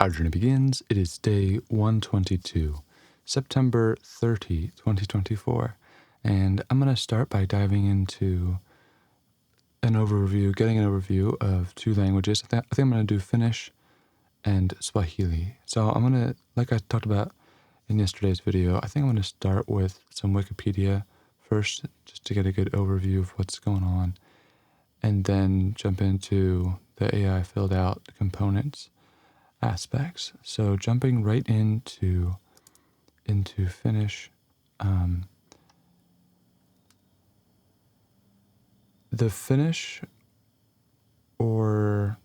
Our journey begins. It is day 122, September 30, 2024. And I'm going to start by diving into getting an overview of two languages. I think I'm going to do Finnish and Swahili. So I'm going to, like I talked about in yesterday's video, I think I'm going to start with some Wikipedia first, just to get a good overview of what's going on, and then jump into the AI filled out components aspects. So jumping right into Finnish, the Finnish or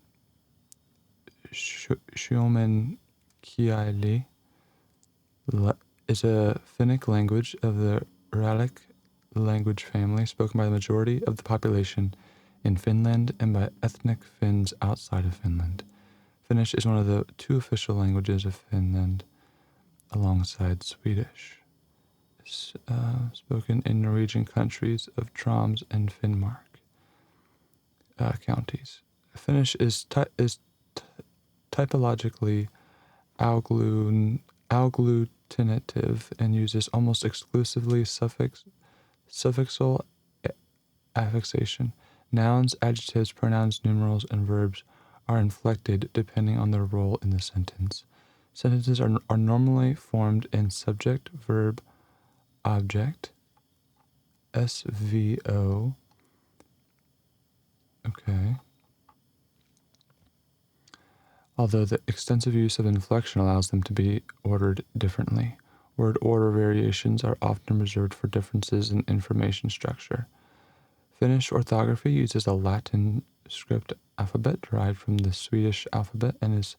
Suomen kieli is a Finnic language of the Uralic language family spoken by the majority of the population in Finland and by ethnic Finns outside of Finland. Finnish is one of the two official languages of Finland alongside Swedish. It's spoken in Norwegian countries of Troms and Finnmark counties. Finnish is typologically agglutinative and uses almost exclusively suffixal affixation. Nouns, adjectives, pronouns, numerals, and verbs are inflected depending on their role in the sentence. Sentences are normally formed in subject, verb, object, SVO. Okay. Although the extensive use of inflection allows them to be ordered differently. Word order variations are often reserved for differences in information structure. Finnish orthography uses a Latin script alphabet derived from the Swedish alphabet and is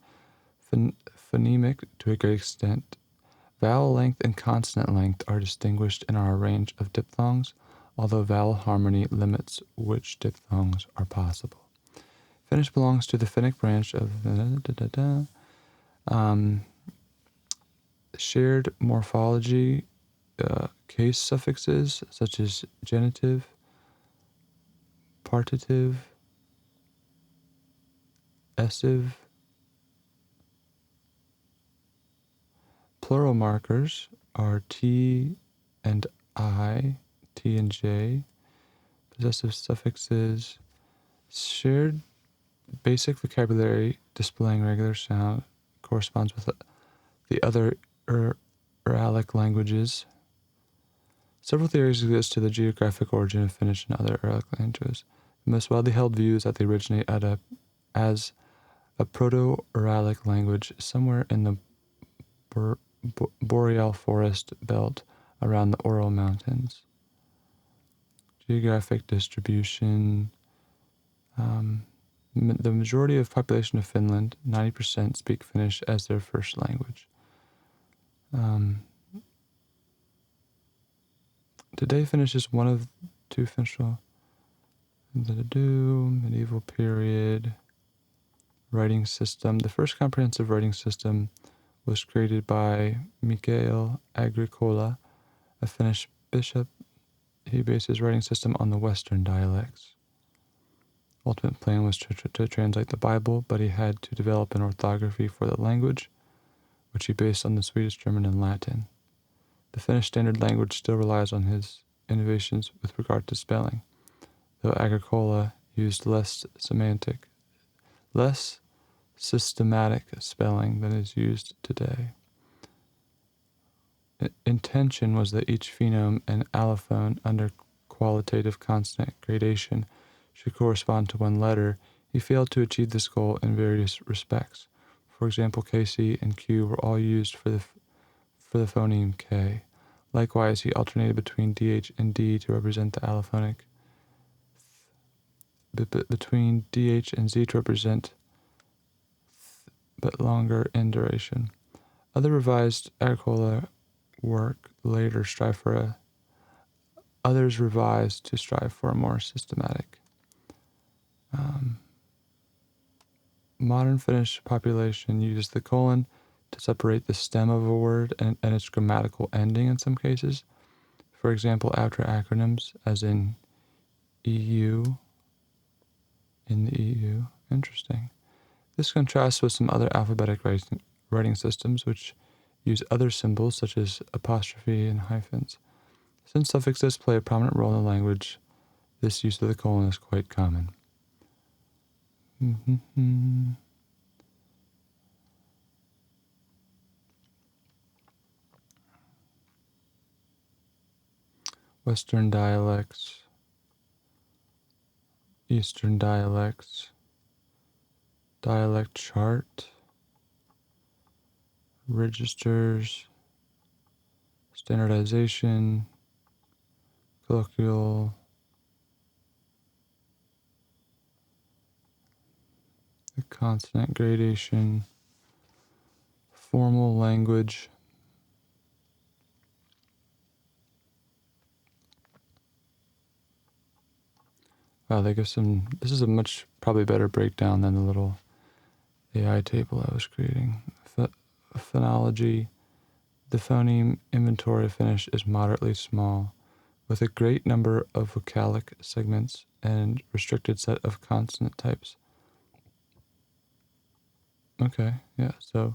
phonemic to a great extent. Vowel length and consonant length are distinguished in our range of diphthongs, although vowel harmony limits which diphthongs are possible. Finnish belongs to the Finnic branch of shared morphology. Case suffixes such as genitive, partitive, essive. Plural markers are T and I, T and J. Possessive suffixes, shared basic vocabulary displaying regular sound, corresponds with the other Uralic languages. Several theories exist to the geographic origin of Finnish and other Uralic languages. The most widely held view is that they originate as a Proto-Uralic language somewhere in the boreal forest belt around the Ural Mountains. Geographic distribution. The majority of population of Finland, 90%, speak Finnish as their first language. Today, Finnish is one of two official medieval period writing system. The first comprehensive writing system was created by Mikael Agricola, a Finnish bishop. He based his writing system on the Western dialects. Ultimate plan was to translate the Bible, but he had to develop an orthography for the language, which he based on the Swedish, German, and Latin. The Finnish standard language still relies on his innovations with regard to spelling, though Agricola used less systematic spelling than is used today. Intention was that each phenome and allophone under qualitative consonant gradation should correspond to one letter. He failed to achieve this goal in various respects. For example, K, C, and Q were all used for the phoneme K. Likewise, he alternated between DH and D to represent the allophonic, between DH and Z to represent but longer in duration. Other revised Agricola work later others revised to strive for a more systematic. Modern Finnish population uses the colon to separate the stem of a word and its grammatical ending in some cases. For example, after acronyms, as in EU, in the EU. Interesting. This contrasts with some other alphabetic writing systems which use other symbols such as apostrophe and hyphens. Since suffixes play a prominent role in the language, this use of the colon is quite common. Western dialects, Eastern dialects, dialect chart, registers, standardization, colloquial, the consonant gradation, formal language. Wow, they give some, this is a much probably better breakdown than the little AI table I was creating. Phonology, the phoneme inventory of Finnish is moderately small, with a great number of vocalic segments and restricted set of consonant types. Okay, yeah, so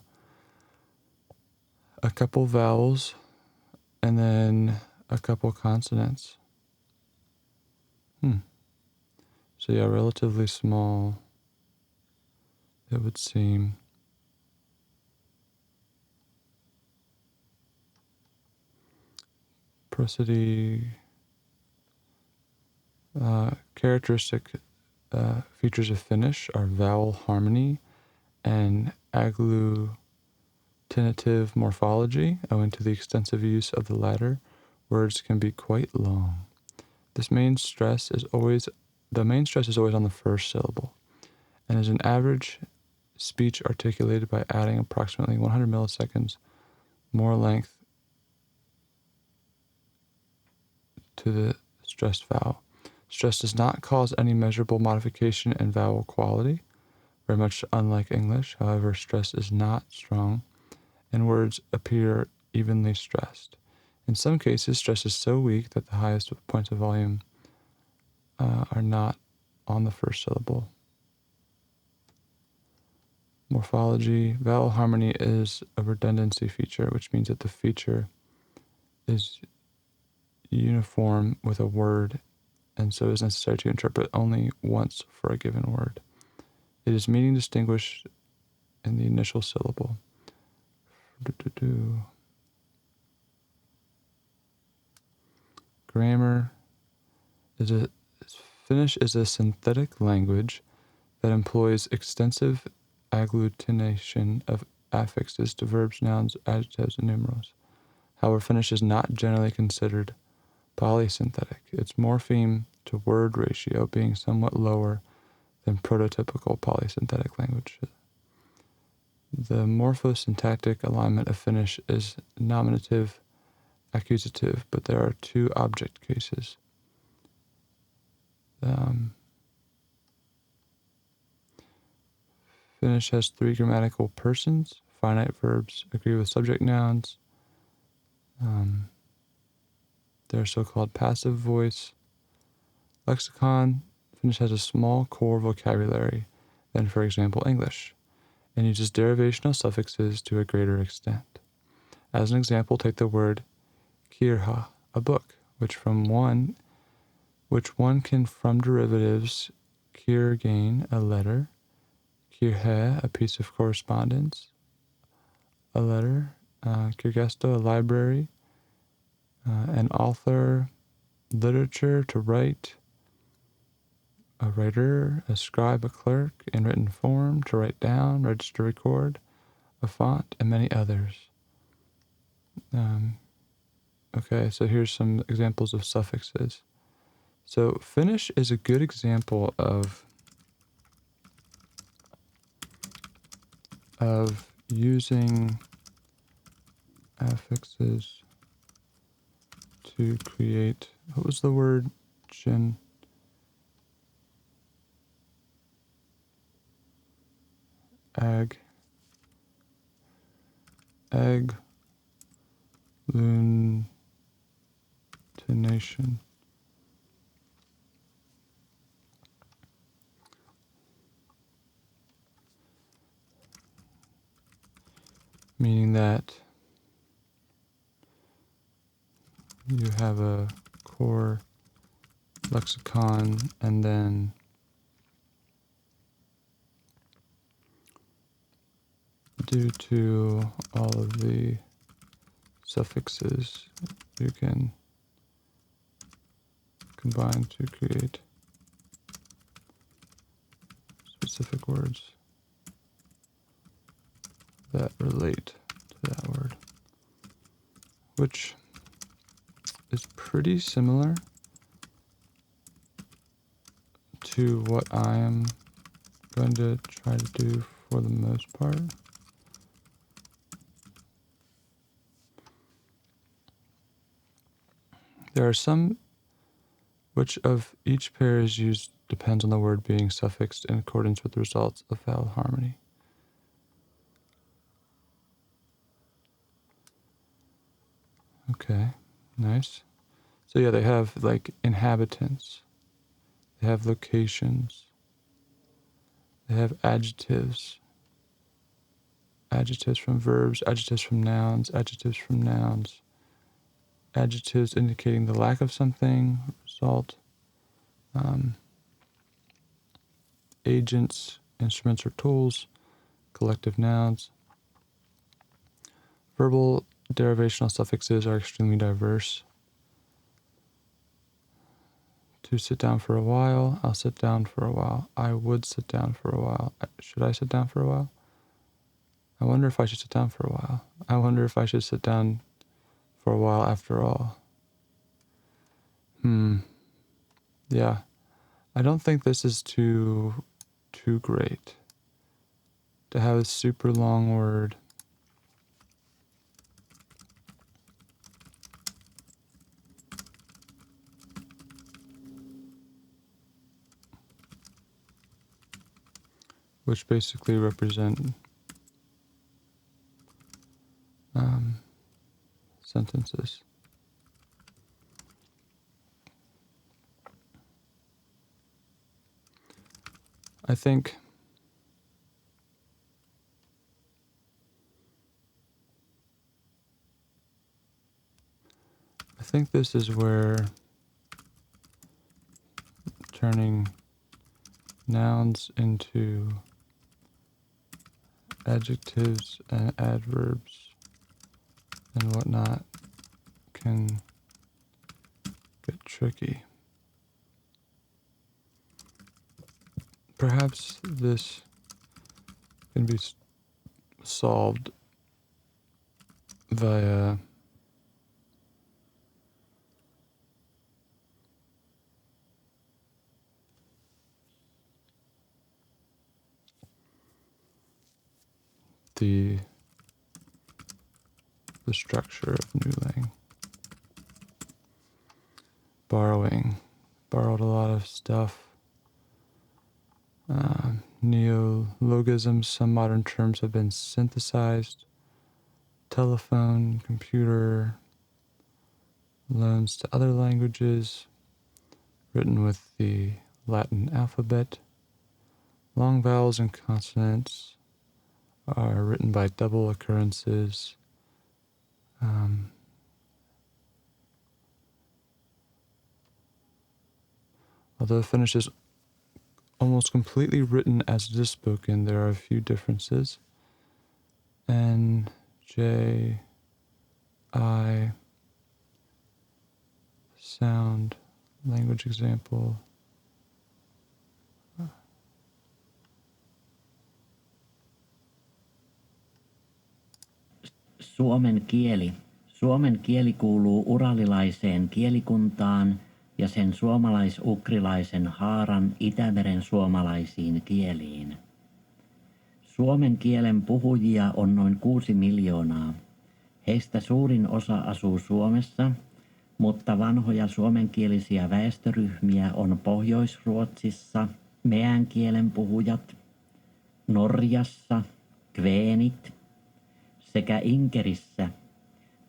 a couple vowels and then a couple consonants. So yeah, relatively small, it would seem. Prosody, characteristic features of Finnish are vowel harmony and agglutinative morphology. Owing to the extensive use of the latter, words can be quite long. The main stress is always on the first syllable, and is an average speech articulated by adding approximately 100 milliseconds more length to the stressed vowel. Stress does not cause any measurable modification in vowel quality, very much unlike English. However, stress is not strong, and words appear evenly stressed. In some cases, stress is so weak that the highest points of volume are not on the first syllable. Morphology. Vowel harmony is a redundancy feature, which means that the feature is uniform with a word, and so is necessary to interpret only once for a given word. It is meaning distinguished in the initial syllable. Grammar. Finnish is a synthetic language that employs extensive agglutination of affixes to verbs, nouns, adjectives, and numerals. However, Finnish is not generally considered polysynthetic, its morpheme to word ratio being somewhat lower than prototypical polysynthetic languages. The morphosyntactic alignment of Finnish is nominative accusative, but there are two object cases. Finnish has three grammatical persons. Finite verbs agree with subject nouns. They're so-called passive voice. Lexicon. Finnish has a small core vocabulary than, for example, English, and uses derivational suffixes to a greater extent. As an example, take the word kirja, a book, which one can from derivatives kirgain, a letter, kirhe, a piece of correspondence, a letter, kirgesto, a library, an author, literature, to write, a writer, a scribe, a clerk, in written form, to write down, register, record, a font, and many others. Okay, so here's some examples of suffixes. So Finnish is a good example of using affixes to create, what was the word, Jen? Agglutination. meaning that you have a core lexicon and then due to all of the suffixes, you can combine to create specific words that relate to that word, which is pretty similar to what I am going to try to do for the most part. There are some which of each pair is used depends on the word being suffixed in accordance with the results of vowel harmony. Okay, nice. So yeah, they have like inhabitants, they have locations, they have adjectives, adjectives from verbs, adjectives from nouns, adjectives from nouns, adjectives indicating the lack of something, result, agents, instruments or tools, collective nouns. Verbal derivational suffixes are extremely diverse. To sit down for a while, I'll sit down for a while. I would sit down for a while. Should I sit down for a while? I wonder if I should sit down for a while. I wonder if I should sit down for a while after all. Yeah. I don't think this is too great. To have a super long word. Which basically represent sentences. I think this is where turning nouns into adjectives and adverbs and whatnot can get tricky. Perhaps this can be solved via the structure of New Lang. Borrowed a lot of stuff. Neologisms, some modern terms have been synthesized. Telephone, computer, loans to other languages, written with the Latin alphabet. Long vowels and consonants are written by double occurrences. Although Finnish is almost completely written as it is spoken, there are a few differences. N, J, I, sound, language example. Suomen kieli. Suomen kieli kuuluu uralilaiseen kielikuntaan ja sen suomalais-ugrilaisen haaran Itämeren suomalaisiin kieliin. Suomen kielen puhujia on noin 6 miljoonaa. Heistä suurin osa asuu Suomessa, mutta vanhoja suomenkielisiä väestöryhmiä on Pohjois-Ruotsissa meän kielen puhujat, Norjassa kveenit sekä Inkerissä,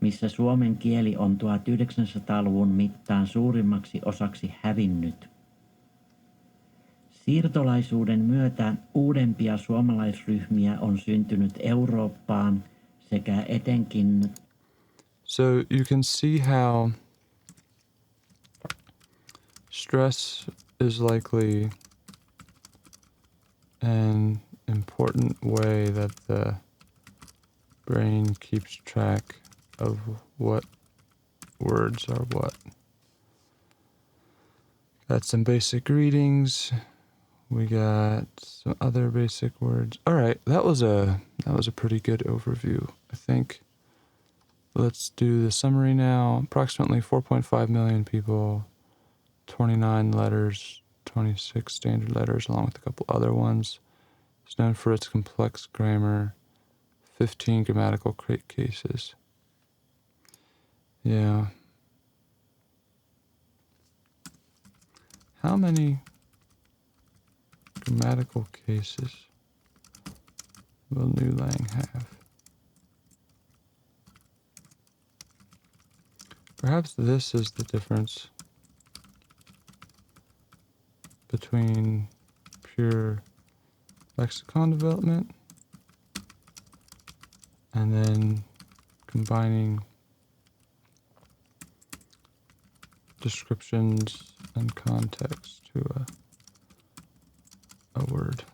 missä suomen kieli on 1900-luvun mittaan suurimmaksi osaksi hävinnyt. Siirtolaisuuden myötä uudempia suomalaisryhmiä on syntynyt Eurooppaan sekä etenkin So you can see how stress is likely an important way that the brain keeps track of what words are what. Got some basic readings. We got some other basic words. All right, that was a pretty good overview, I think. Let's do the summary now. Approximately 4.5 million people, 29 letters, 26 standard letters, along with a couple other ones. It's known for its complex grammar, 15 grammatical cases. Yeah. How many grammatical cases will New Lang have? Perhaps this is the difference between pure lexicon development and then combining descriptions and context to a word.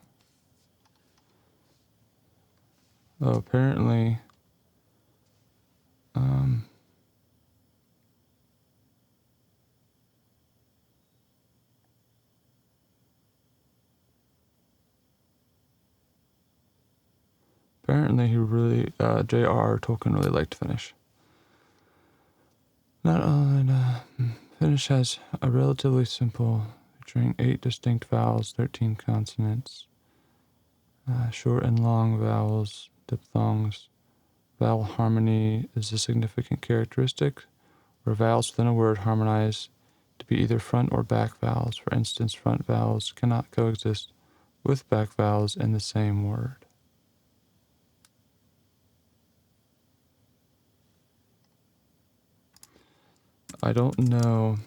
Oh, apparently, he really, J.R.R. Tolkien really liked Finnish. Not only, Finnish has a relatively simple, featuring 8 distinct vowels, 13 consonants, short and long vowels, diphthongs. Vowel harmony is a significant characteristic where vowels within a word harmonize to be either front or back vowels. For instance, front vowels cannot coexist with back vowels in the same word. I don't know.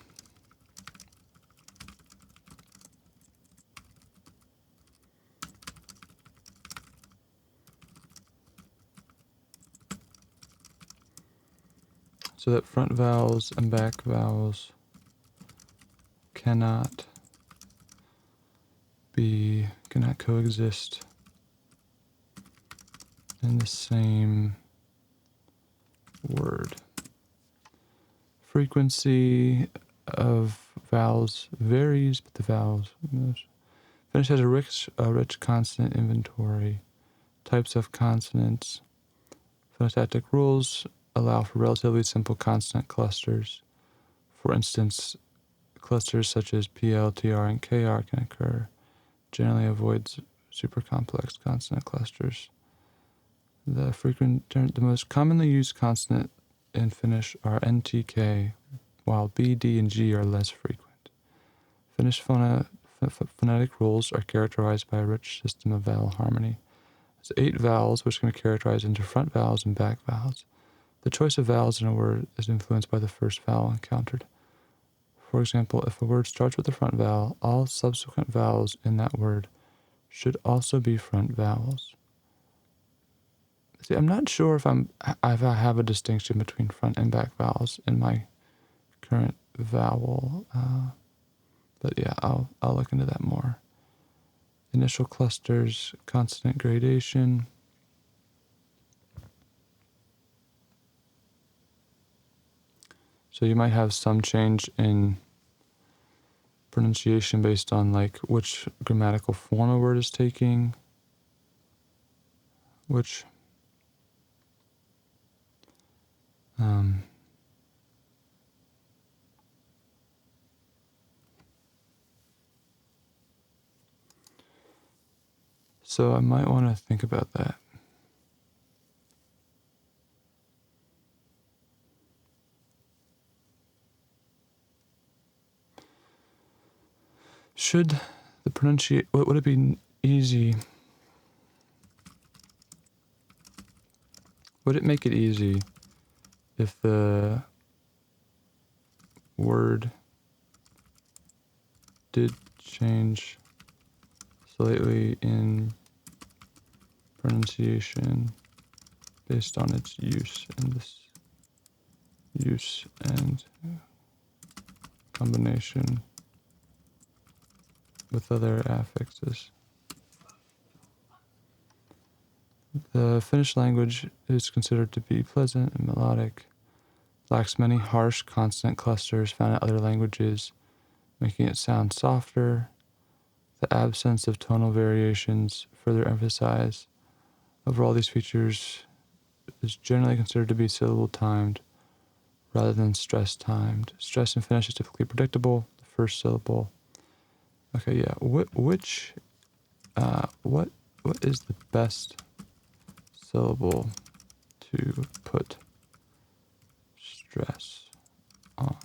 So that front vowels and back vowels cannot coexist in the same word. Frequency of vowels varies, but the vowels. Finnish has a rich consonant inventory. Types of consonants. Phonetic rules allow for relatively simple consonant clusters. For instance, clusters such as PL, TR, and KR can occur. Generally avoids super complex consonant clusters. The most commonly used consonant in Finnish are NTK, while B, D, and G are less frequent. Finnish phonetic rules are characterized by a rich system of vowel harmony. There's 8 vowels, which can be characterized into front vowels and back vowels. The choice of vowels in a word is influenced by the first vowel encountered. For example, if a word starts with the front vowel, all subsequent vowels in that word should also be front vowels. See, I'm not sure if I have a distinction between front and back vowels in my current vowel, but yeah, I'll look into that more. Initial clusters, consonant gradation. So you might have some change in pronunciation based on like which grammatical form a word is taking, which so I might want to think about that. Should the pronunciation, would it be easy? Would it make it easy if the word did change slightly in pronunciation based on its use and combination with other affixes. The Finnish language is considered to be pleasant and melodic, lacks many harsh consonant clusters found in other languages, making it sound softer. The absence of tonal variations further emphasize. Overall, these features is generally considered to be syllable timed rather than stress timed. Stress in Finnish is typically predictable. The first syllable. Okay, yeah. What is the best syllable to put stress on?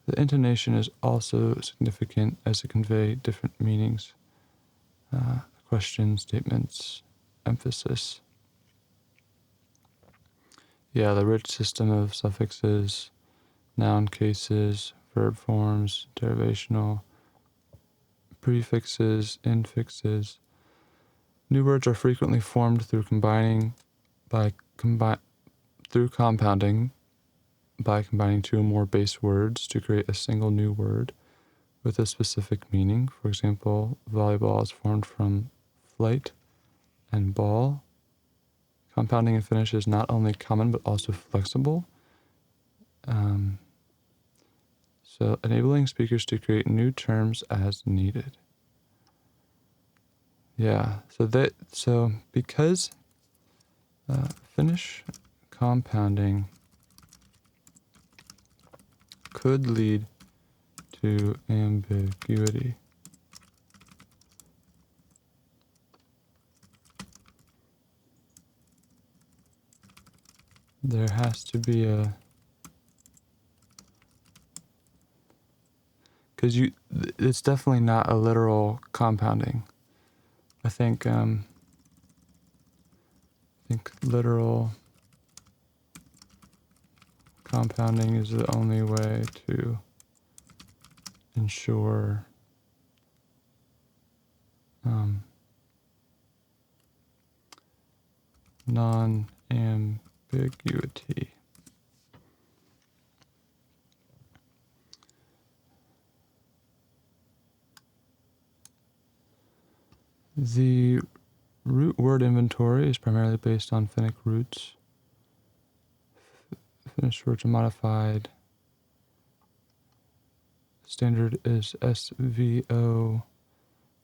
The intonation is also significant as it conveys different meanings. Question, statements, emphasis. Yeah, the rich system of suffixes, noun cases, verb forms, derivational, prefixes, infixes. New words are frequently formed through compounding by combining two or more base words to create a single new word with a specific meaning. For example, volleyball is formed from flight and ball. Compounding in Finnish is not only common but also flexible. So enabling speakers to create new terms as needed. Yeah, so because Finnish compounding could lead to ambiguity. There has to be because it's definitely not a literal compounding. I think literal compounding is the only way to ensure non-ambiguity. The root word inventory is primarily based on Finnic roots. Finnish words are modified. Standard is SVO,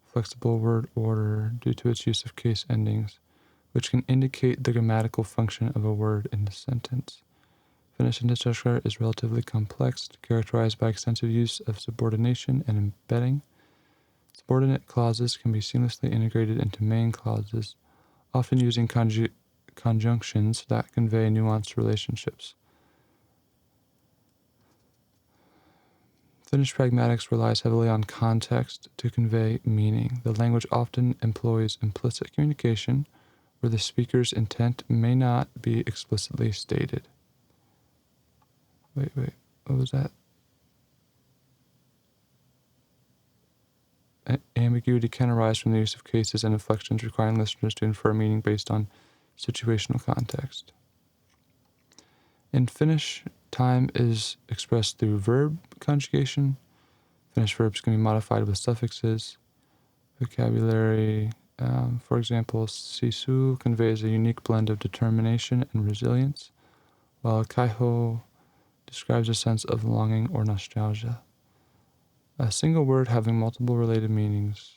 flexible word order, due to its use of case endings, which can indicate the grammatical function of a word in a sentence. Finnish sentence structure is relatively complex, characterized by extensive use of subordination and embedding. Subordinate clauses can be seamlessly integrated into main clauses, often using conjunctions that convey nuanced relationships. Finnish pragmatics relies heavily on context to convey meaning. The language often employs implicit communication, where the speaker's intent may not be explicitly stated. Wait, what was that? Ambiguity can arise from the use of cases and inflections requiring listeners to infer meaning based on situational context. In Finnish, time is expressed through verb conjugation. Finnish verbs can be modified with suffixes. Vocabulary, for example, sisu conveys a unique blend of determination and resilience, while kaiho describes a sense of longing or nostalgia. A single word having multiple related meanings.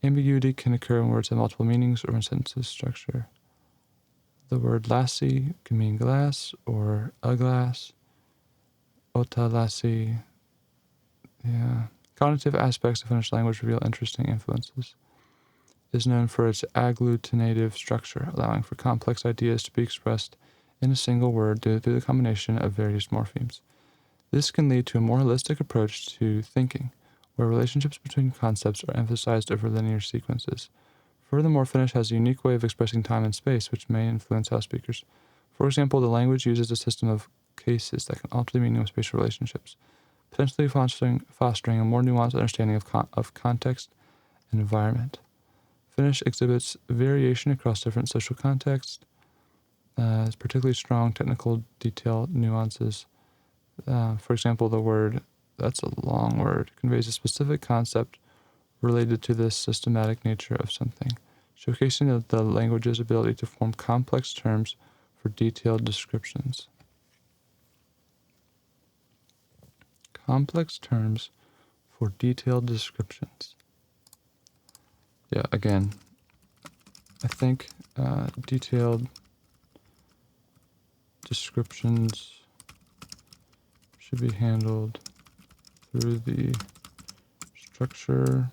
Ambiguity can occur when words have multiple meanings or when sentences structure. The word lassi can mean glass or a glass. Ota lassi. Yeah. Cognitive aspects of Finnish language reveal interesting influences. It is known for its agglutinative structure, allowing for complex ideas to be expressed in a single word through the combination of various morphemes. This can lead to a more holistic approach to thinking, where relationships between concepts are emphasized over linear sequences. Furthermore, Finnish has a unique way of expressing time and space, which may influence how speakers. For example, the language uses a system of cases that can alter the meaning of spatial relationships, potentially fostering a more nuanced understanding of context and environment. Finnish exhibits variation across different social contexts. It's particularly strong technical detail nuances. For example, the word, that's a long word, conveys a specific concept related to the systematic nature of something, showcasing the language's ability to form complex terms for detailed descriptions. Complex terms for detailed descriptions. Yeah, again, I think detailed descriptions should be handled through the structure,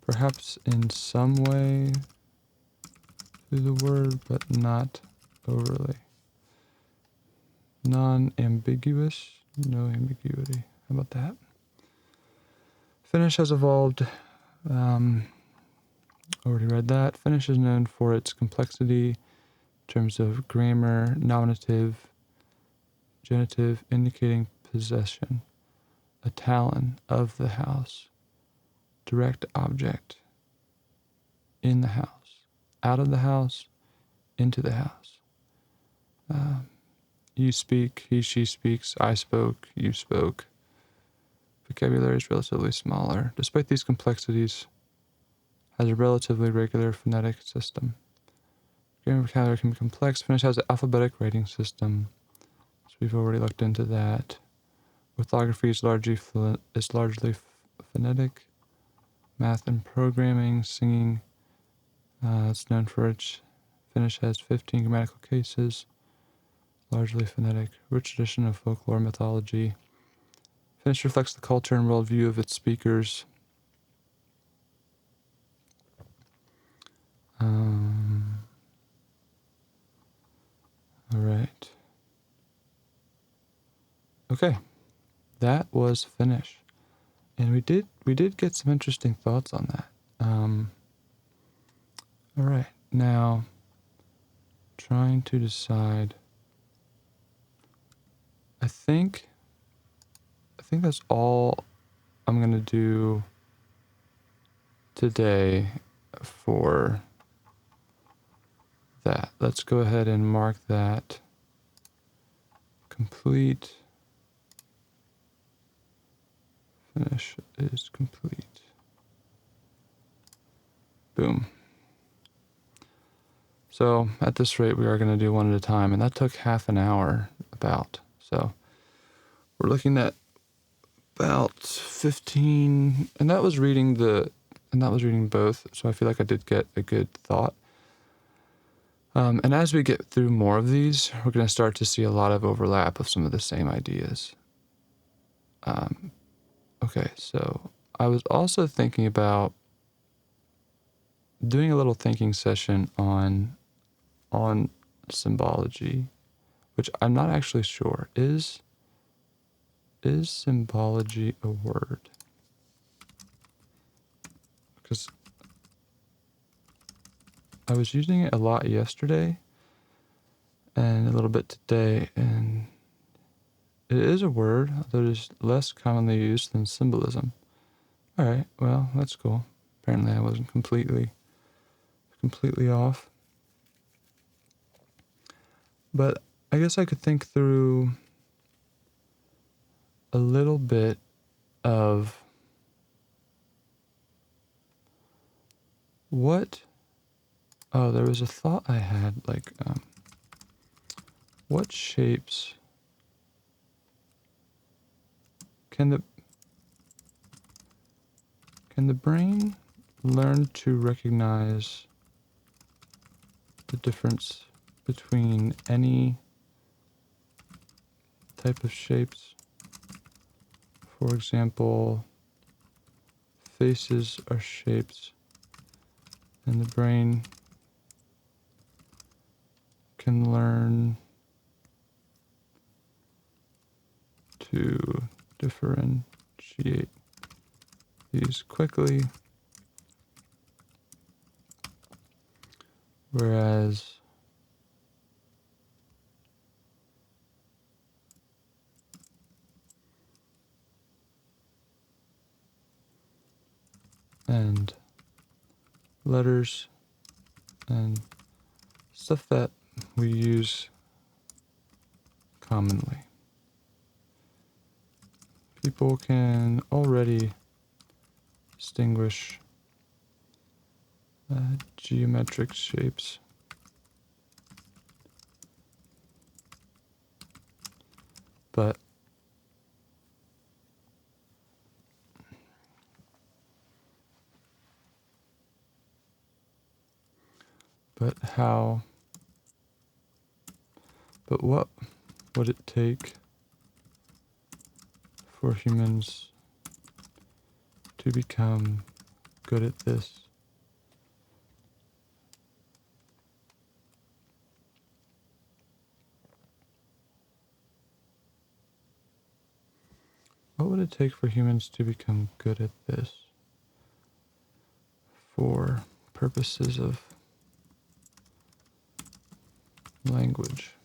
perhaps in some way through the word, but not overly. Non-ambiguous, no ambiguity. How about that? Finnish has evolved. Already read that. Finnish is known for its complexity in terms of grammar, nominative, genitive, indicating possession, a talon of the house, direct object, in the house, out of the house, into the house. You speak, he, she speaks, I spoke, you spoke. Vocabulary is relatively smaller. Despite these complexities, has a relatively regular phonetic system. Grammar vocabulary can be complex. Finnish has an alphabetic writing system, so we've already looked into that. Orthography is largely phonetic. Math and programming, singing, it's known for its. Finnish has 15 grammatical cases, largely phonetic. Rich tradition of folklore mythology. Finnish reflects the culture and worldview of its speakers. All right. Okay, that was Finnish, and we did get some interesting thoughts on that. All right, now trying to decide. I think that's all I'm gonna do today for that. Let's go ahead and mark that complete. Finnish is complete. Boom. So at this rate, we are going to do one at a time, and that took half an hour about. So we're looking at about 15, and that was reading both. So I feel like I did get a good thought. And as we get through more of these, we're going to start to see a lot of overlap of some of the same ideas. Okay, so I was also thinking about doing a little thinking session on symbology, which I'm not actually sure. Is symbology a word? Because I was using it a lot yesterday and a little bit today, and it is a word, although it is less commonly used than symbolism. All right, well, that's cool. Apparently I wasn't completely off. But I guess I could think through a little bit of there was a thought I had, like, what shapes can the brain learn to recognize the difference between any type of shapes? For example, faces are shapes, and the brain can learn to differentiate these quickly, whereas letters, and stuff that we use commonly. People can already distinguish geometric shapes. But what would it take for humans to become good at this? What would it take for humans to become good at this for purposes of language?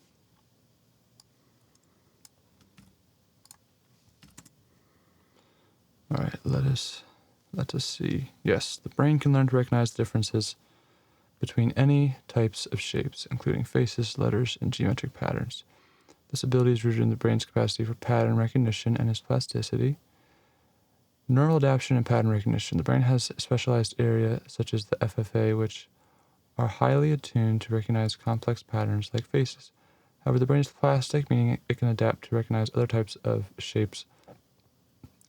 All right, let us see. Yes, the brain can learn to recognize differences between any types of shapes, including faces, letters, and geometric patterns. This ability is rooted in the brain's capacity for pattern recognition and its plasticity. Neural adaptation and pattern recognition. The brain has a specialized area, such as the FFA, which are highly attuned to recognize complex patterns like faces. However, the brain is plastic, meaning it can adapt to recognize other types of shapes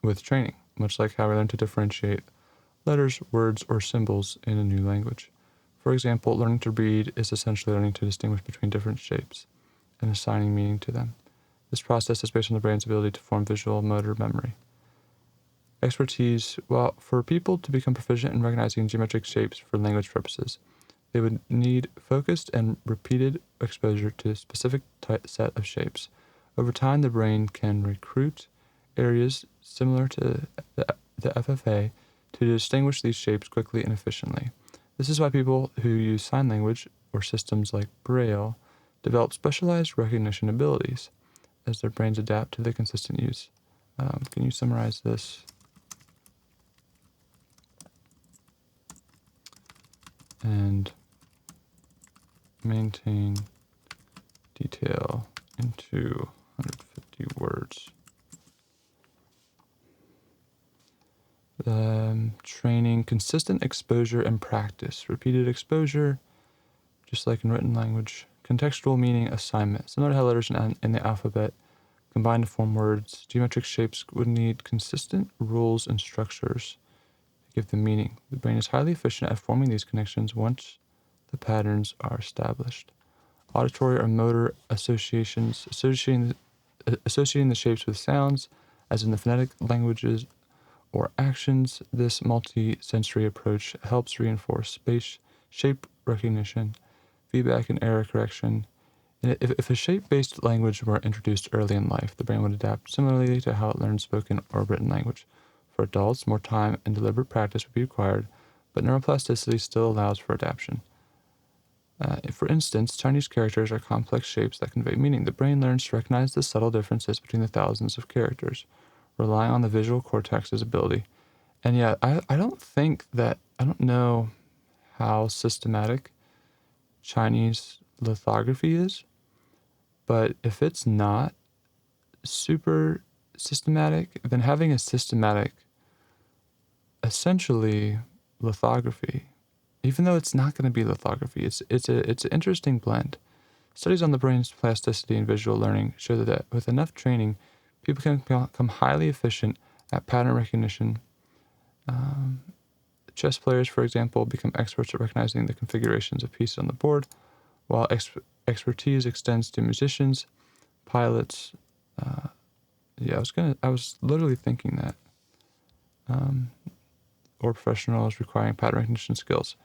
with training, much like how we learn to differentiate letters, words, or symbols in a new language. For example, learning to read is essentially learning to distinguish between different shapes and assigning meaning to them. This process is based on the brain's ability to form visual motor memory. Expertise. Well, for people to become proficient in recognizing geometric shapes for language purposes, they would need focused and repeated exposure to a specific set of shapes. Over time, the brain can recruit areas similar to the FFA to distinguish these shapes quickly and efficiently. This is why people who use sign language or systems like Braille develop specialized recognition abilities as their brains adapt to the consistent use. Can you summarize this? And maintain detail into 150 words. Training, consistent exposure and practice. Repeated exposure, just like in written language. Contextual meaning assignment. Similar to how letters in the alphabet combine to form words, geometric shapes would need consistent rules and structures to give them meaning. The brain is highly efficient at forming these connections once the patterns are established. Auditory or motor associations, associating the shapes with sounds, as in the phonetic languages, or actions. This multi-sensory approach helps reinforce shape recognition, feedback, and error correction. And if a shape-based language were introduced early in life, the brain would adapt similarly to how it learns spoken or written language. For adults, more time and deliberate practice would be required, but neuroplasticity still allows for adaptation. For instance, Chinese characters are complex shapes that convey meaning. The brain learns to recognize the subtle differences between the thousands of characters, relying on the visual cortex's ability. And yeah, I don't know how systematic Chinese lithography is, but if it's not super systematic, then having a systematic, essentially, lithography, even though it's not going to be lithography, it's an interesting blend. Studies on the brain's plasticity and visual learning show that with enough training, people can become highly efficient at pattern recognition. Chess players, for example, become experts at recognizing the configurations of pieces on the board, while expertise extends to musicians, pilots. I was literally thinking that, or professionals requiring pattern recognition skills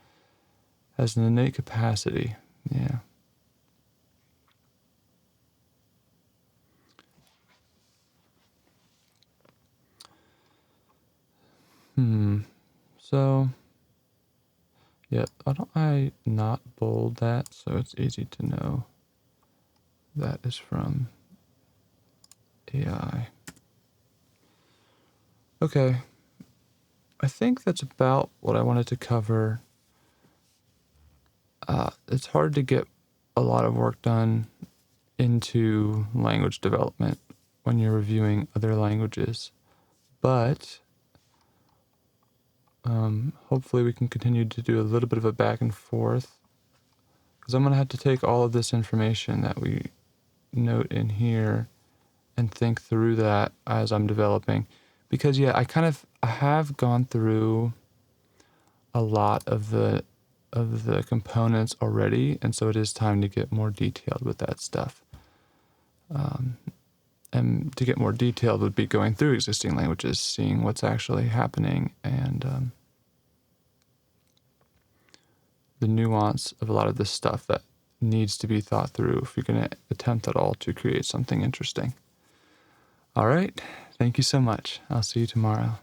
has an innate capacity. Yeah. So, yeah, why don't I not bold that so it's easy to know that is from AI. Okay, I think that's about what I wanted to cover it's hard to get a lot of work done into language development when you're reviewing other languages. But hopefully we can continue to do a little bit of a back and forth, because I'm going to have to take all of this information that we note in here and think through that as I'm developing. Because I have gone through a lot of the components already, and so it is time to get more detailed with that stuff. And to get more detailed would be going through existing languages, seeing what's actually happening, and the nuance of a lot of this stuff that needs to be thought through if you're going to attempt at all to create something interesting. All right. Thank you so much. I'll see you tomorrow.